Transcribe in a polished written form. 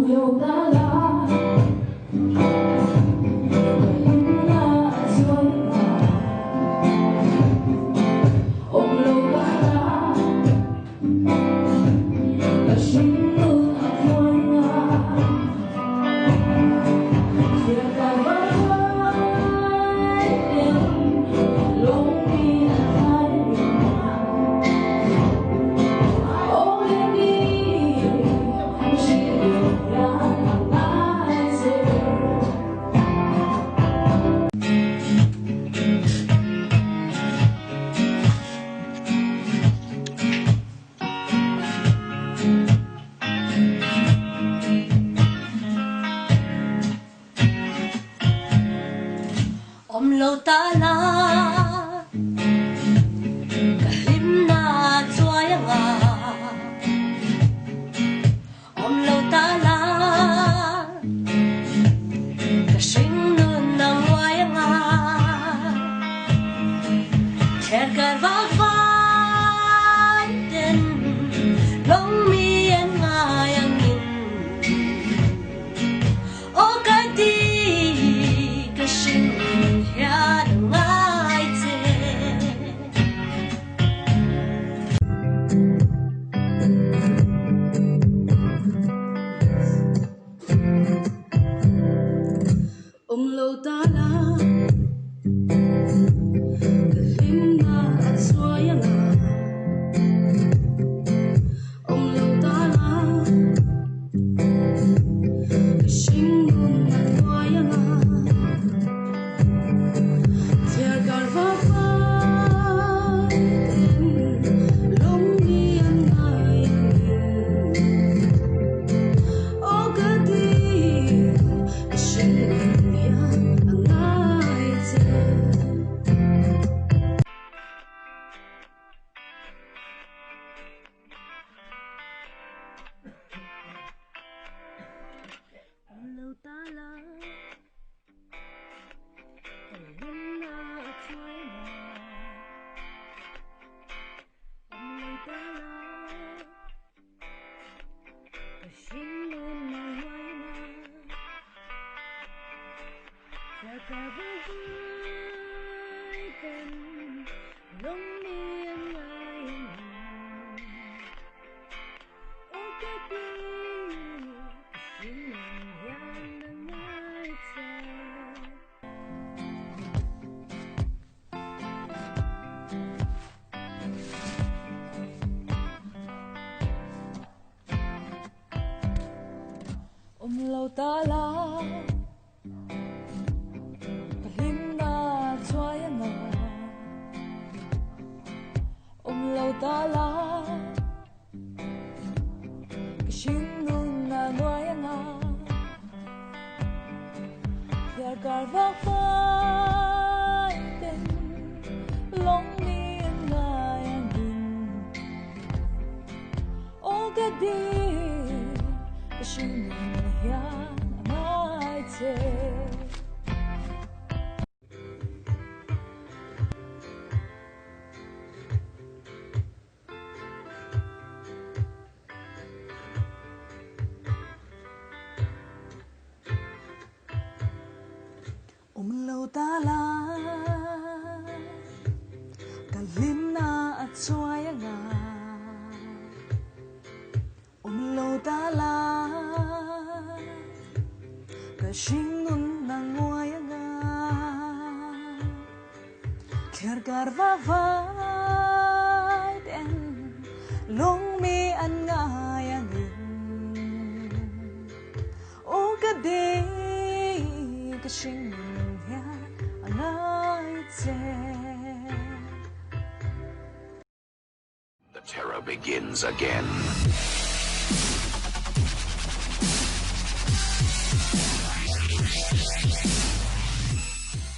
lâu ta la kahim na choya nga lâu ta la kasing nun na waya nga kher kar va vai den long mi en nga yang in o ka di kasing lâu ta la kahim na choya nga lâu ta la kasing nun na waya nga kher kar va vai long mi an ngai o ka di kasing lâu ta la kahim na choya nga lâu ta la kasing nun na waya nga kher kar va vai den long mi an ngai o ka di lâu ta la kahim na choya nga lâu ta la kasing nun na waya nga kher kar va vai den long mi an ngai ang o ka di kasing lâu ta la kahim na choya nga lâu ta la kasing nun na waya nga kher kar va vai den long mi an ngai ang o ka di kasing The terror begins again.